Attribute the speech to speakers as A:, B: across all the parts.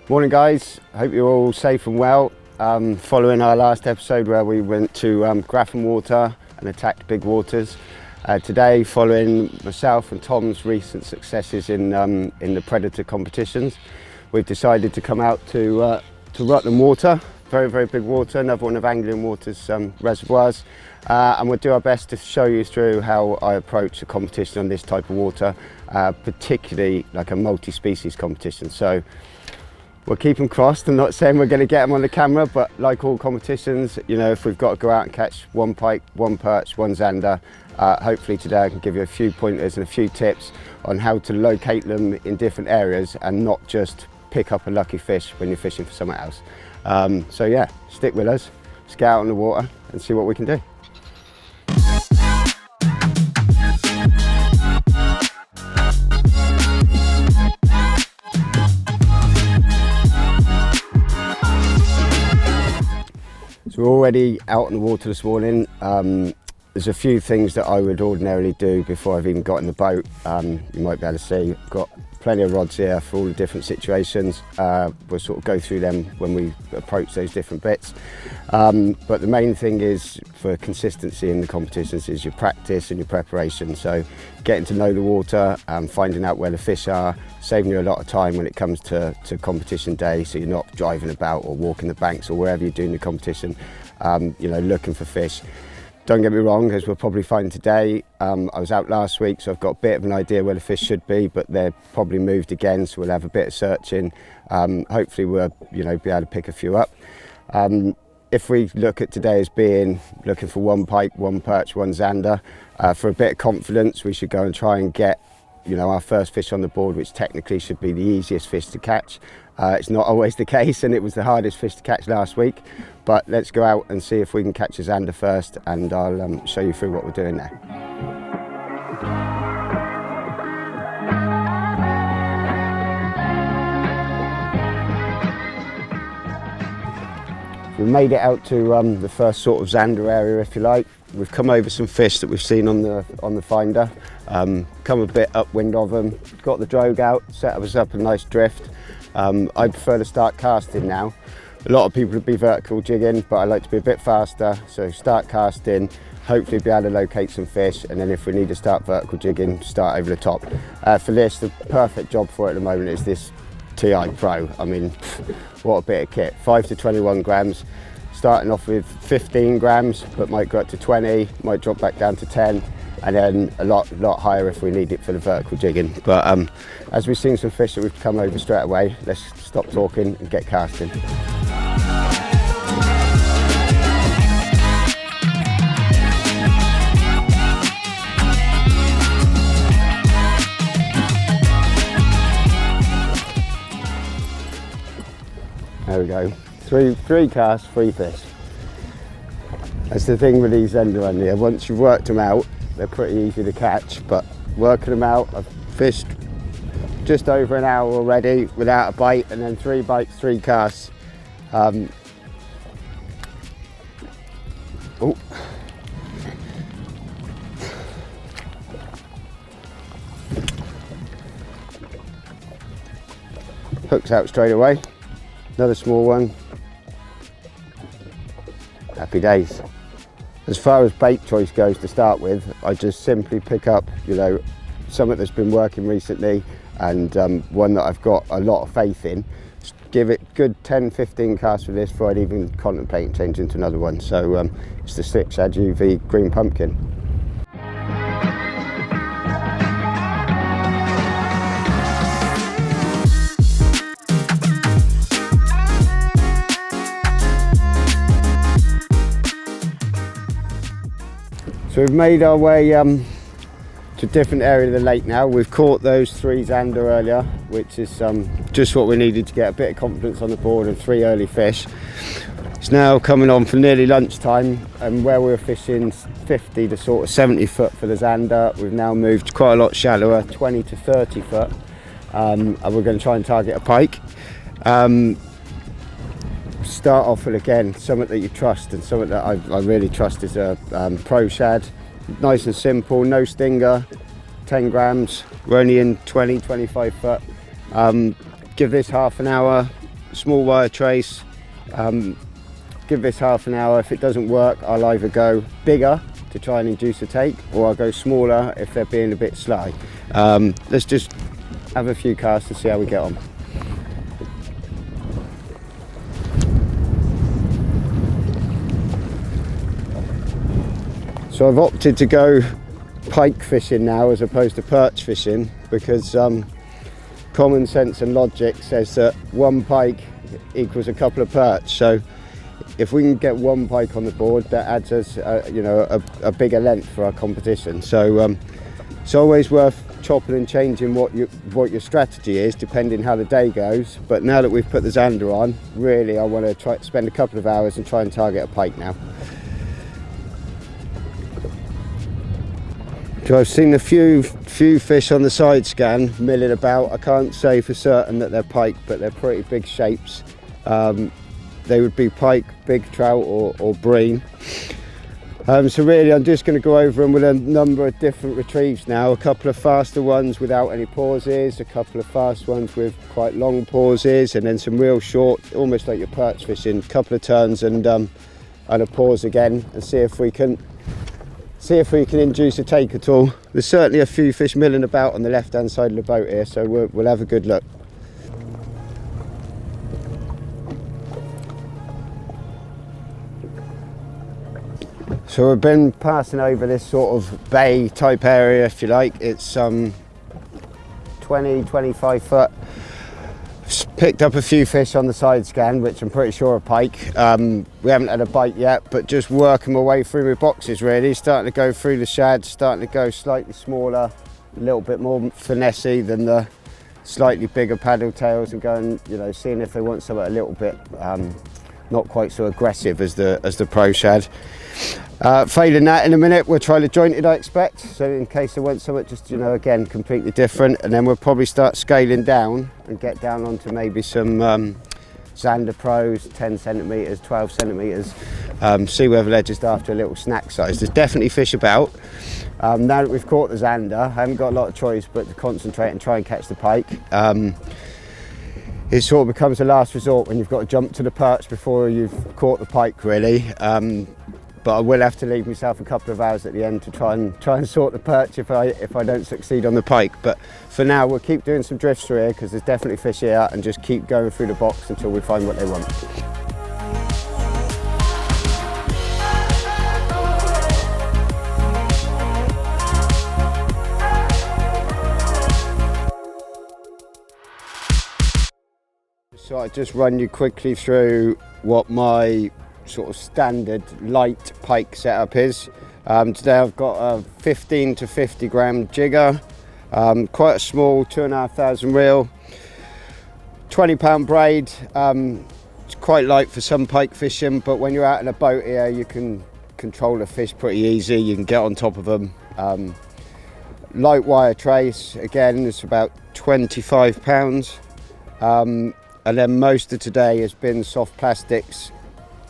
A: Morning guys, hope you're all safe and well. Following our last episode where we went to Rutland Water and attacked big waters. Today, following myself and Tom's recent successes in the predator competitions, we've decided to come out to Rutland Water, very, very big water, another one of Anglian Water's reservoirs. And we'll do our best to show you through how I approach a competition on this type of water, particularly like a multi-species competition. So we'll keep them crossed. I'm not saying we're going to get them on the camera, but like all competitions, you know, if we've got to go out and catch one pike, one perch, one zander, hopefully today I can give you a few pointers and a few tips on how to locate them in different areas and not just pick up a lucky fish when you're fishing for someone else. So yeah, stick with us, let's get out on the water and see what we can do. So we're already out on the water this morning. There's a few things that I would ordinarily do before I've even got in the boat. You might be able to see, I've got plenty of rods here for all the different situations. We'll sort of go through them when we approach those different bits. But the main thing is for consistency in the competitions is your practice and your preparation. So getting to know the water, finding out where the fish are, saving you a lot of time when it comes to competition day, so you're not driving about or walking the banks or wherever you're doing the competition, you know, looking for fish. Don't get me wrong, as we'll probably find today, I was out last week, so I've got a bit of an idea where the fish should be, but they're probably moved again, so we'll have a bit of searching. Hopefully we'll, you know, be able to pick a few up. If we look at today as being looking for one pike, one perch, one zander, for a bit of confidence, we should go and try and get, you know, our first fish on the board, which technically should be the easiest fish to catch. It's not always the case, and it was the hardest fish to catch last week. But let's go out and see if we can catch a zander first, and I'll show you through what we're doing there. We've made it out to the first sort of zander area, if you like. We've come over some fish that we've seen on the finder, come a bit upwind of them, got the drogue out, set us up a nice drift. I prefer to start casting now. A lot of people would be vertical jigging, but I like to be a bit faster, so start casting, hopefully be able to locate some fish, and then if we need to start vertical jigging, start over the top. For this, the perfect job for it at the moment is this TI Pro. I mean, what a bit of kit. 5 to 21 grams, starting off with 15 grams, but might go up to 20, might drop back down to 10, and then a lot higher if we need it for the vertical jigging. But as we've seen some fish that we've come over straight away, let's stop talking and get casting. There we go, three casts, 3 fish. That's the thing with these zander on here. Once you've worked them out, they're pretty easy to catch, but working them out, I've fished just over an hour already without a bite, and then 3 bites, 3 casts. Hooks out straight away. Another small one. Happy days. As far as bait choice goes to start with, I just simply pick up, you know, something that's been working recently and one that I've got a lot of faith in. Just give it good 10-15 casts with this before I'd even contemplate changing to another one. So it's the 6 Edge UV green pumpkin. So we've made our way to a different area of the lake now. We've caught those 3 zander earlier, which is just what we needed to get a bit of confidence on the board and 3 early fish. It's now coming on for nearly lunchtime, and where we were fishing 50 to sort of 70 foot for the Zander, we've now moved quite a lot shallower, 20 to 30 foot, and we're going to try and target a pike. Start off with, again, something that you trust, and something that I really trust is a pro shad. Nice and simple, no stinger, 10 grams. We're only in 20, 25 foot. Give this half an hour, small wire trace. Give this half an hour. If it doesn't work, I'll either go bigger to try and induce a take, or I'll go smaller if they're being a bit sly. Let's just have a few casts to see how we get on. So I've opted to go pike fishing now as opposed to perch fishing, because common sense and logic says that one pike equals a couple of perch. So if we can get one pike on the board, that adds us a bigger length for our competition. So it's always worth chopping and changing what your strategy is depending how the day goes. But now that we've put the Zander on, really I want to try spend a couple of hours and try and target a pike now. So I've seen a few fish on the side scan milling about. I can't say for certain that they're pike, but they're pretty big shapes. They would be pike, big trout, or bream. So really I'm just going to go over them with a number of different retrieves now. A couple of faster ones without any pauses, a couple of fast ones with quite long pauses, and then some real short, almost like your perch fishing, a couple of turns and a pause again, and see if we can induce a take at all. There's certainly a few fish milling about on the left hand side of the boat here, so we'll have a good look. So we've been passing over this sort of bay type area, if you like. It's 20-25 foot. Picked up a few fish on the side scan, which I'm pretty sure are pike. We haven't had a bite yet, but just working my way through my boxes really, starting to go through the shads, starting to go slightly smaller, a little bit more finessey than the slightly bigger paddle tails, and going, seeing if they want something a little bit not quite so aggressive as the pro shad. Failing that, in a minute we'll try the jointed, I expect, so in case they want something just again completely different, and then we'll probably start scaling down and get down onto maybe some Zander Pros, 10 centimetres, 12 centimetres, see whether they're just after a little snack size. There's definitely fish about. Now that we've caught the Zander, I haven't got a lot of choice but to concentrate and try and catch the pike. It sort of becomes a last resort when you've got to jump to the perch before you've caught the pike really. But I will have to leave myself a couple of hours at the end to try and sort the perch if I don't succeed on the pike. But for now we'll keep doing some drifts through here because there's definitely fish here, and just keep going through the box until we find what they want. So I just run you quickly through what my sort of standard light pike setup is. Today I've got a 15 to 50 gram jigger, quite a small 2,500 reel, 20 pound braid. It's quite light for some pike fishing, but when you're out in a boat here you can control the fish pretty easy, you can get on top of them. Light wire trace, again it's about 25 pounds. And then most of today has been soft plastics.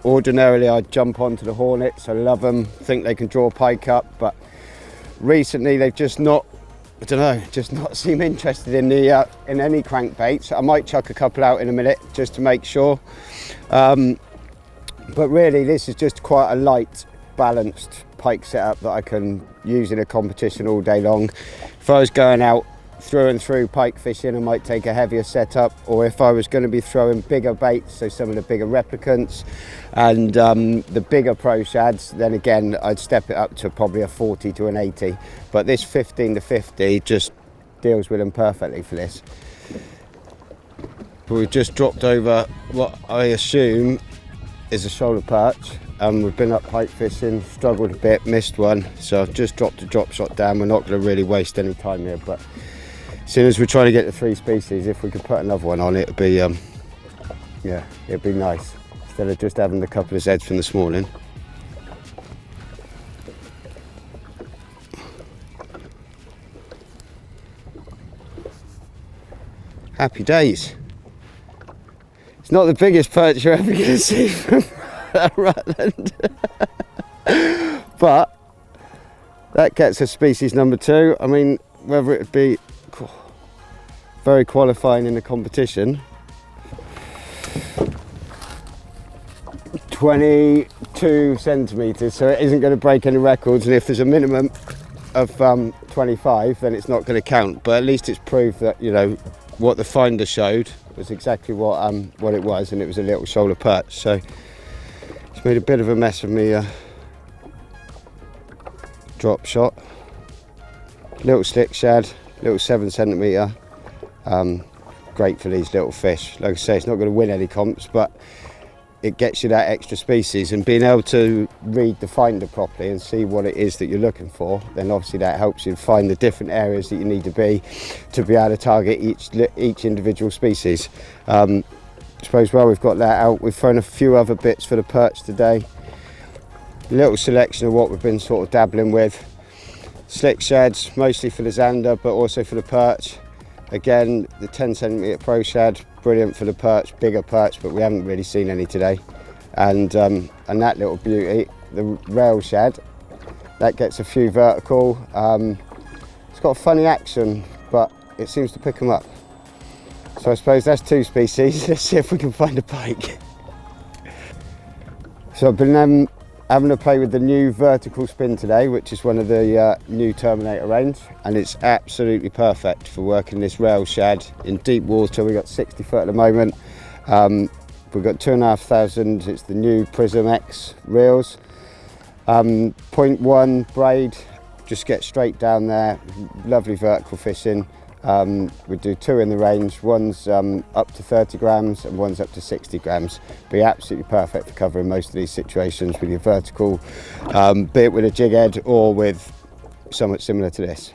A: Ordinarily I'd jump onto the Hornets, I love them, think they can draw pike up, but recently they've just not, just not seem interested in any crankbaits. I might chuck a couple out in a minute just to make sure. But really this is just quite a light, balanced pike setup that I can use in a competition all day long. If I was going out through and through pike fishing, I might take a heavier setup, or if I was going to be throwing bigger baits, so some of the bigger replicants and the bigger pro shads, then again I'd step it up to probably a 40 to an 80, but this 15 to 50 just deals with them perfectly for this. But we've just dropped over what I assume is a shoulder perch. We've been up pike fishing, struggled a bit, missed one, so I've just dropped a drop shot down. We're not going to really waste any time here, but as soon as we're trying to get the 3 species, if we could put another one on, it'd be yeah, it'd be nice. instead of just having a couple of Zeds from this morning. Happy days. It's not the biggest perch you're ever going to see from Rutland, but that gets us species number 2. I mean, whether it would be very qualifying in the competition. 22 centimetres, so it isn't going to break any records, and if there's a minimum of 25, then it's not going to count, but at least it's proof that, you know, what the finder showed was exactly what it was, and it was a little shoulder perch. So it's made a bit of a mess of me drop shot. Little slick shad, little 7 centimetre. Great for these little fish. Like I say, it's not going to win any comps, but it gets you that extra species, and being able to read the finder properly and see what it is that you're looking for, then obviously that helps you find the different areas that you need to be able to target each individual species. I suppose while we've got that out, we've thrown a few other bits for the perch today. A little selection of what we've been sort of dabbling with. Slick shads, mostly for the Zander, but also for the perch. Again, the 10 centimetre pro shad, brilliant for the perch, bigger perch, but we haven't really seen any today. And that little beauty, the rail shad, that gets a few vertical. It's got a funny action, but it seems to pick them up. So I suppose that's 2 species. Let's see if we can find a pike. So I've been having a play with the new vertical spin today, which is one of the new Terminator range, and it's absolutely perfect for working this rail shad in deep water. We've got 60 foot at the moment. We've got 2,500. It's the new Prism X reels. 0.1 braid, just get straight down there. Lovely vertical fishing. We do 2 in the range. One's up to 30 grams and one's up to 60 grams. Be absolutely perfect for covering most of these situations with your vertical, be it with a jig head or with somewhat similar to this.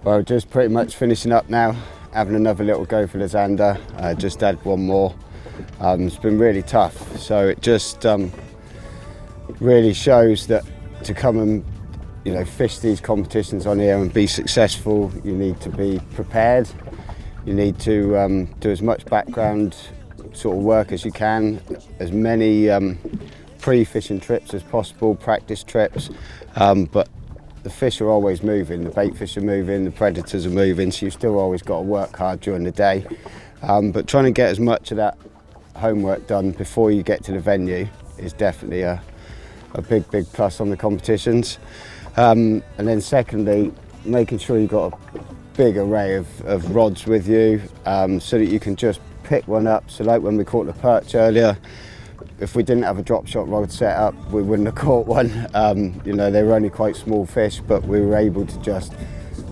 A: Well, just pretty much finishing up now, having another little go for the Zander. Just had one more. It's been really tough, so it just really shows that to come and, you know, fish these competitions on here and be successful, you need to be prepared. You need to do as much background sort of work as you can, as many pre-fishing trips as possible, practice trips, but the fish are always moving, the bait fish are moving, the predators are moving, so you've still always got to work hard during the day. But trying to get as much of that homework done before you get to the venue is definitely a big plus on the competitions. And then secondly, making sure you've got a big array of rods with you, so that you can just pick one up. So like when we caught the perch earlier, if we didn't have a drop shot rod set up, we wouldn't have caught one. You know, they were only quite small fish, but we were able to just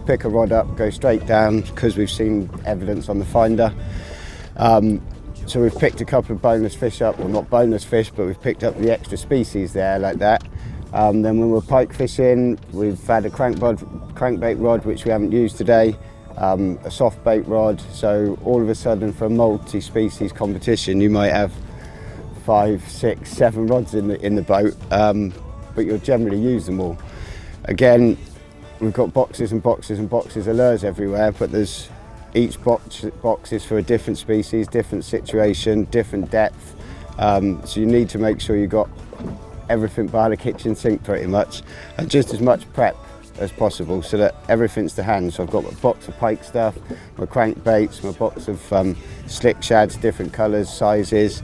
A: pick a rod up, go straight down, because we've seen evidence on the finder. So we've picked a couple of boneless fish up, well, not boneless fish, but we've picked up the extra species there like that. Then when we're pike fishing, we've had a crankbait rod, which we haven't used today, a soft bait rod. So all of a sudden, for a multi-species competition, you might have 5, 6, 7 rods in the boat, but you'll generally use them all. Again, we've got boxes and boxes and boxes of lures everywhere, but there's each box is for a different species, different situation, different depth. So you need to make sure you've got everything by the kitchen sink pretty much, and just as much prep as possible so that everything's to hand. So I've got a box of pike stuff, my crankbaits, my box of slick shads, different colours, sizes.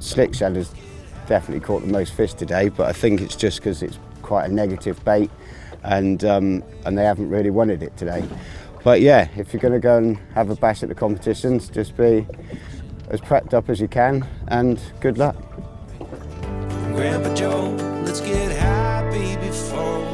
A: Slick shad has definitely caught the most fish today, but I think it's just because it's quite a negative bait, and they haven't really wanted it today. But yeah, if you're going to go and have a bash at the competitions, just be as prepped up as you can, and good luck.
B: Grandpa Joe, let's get happy before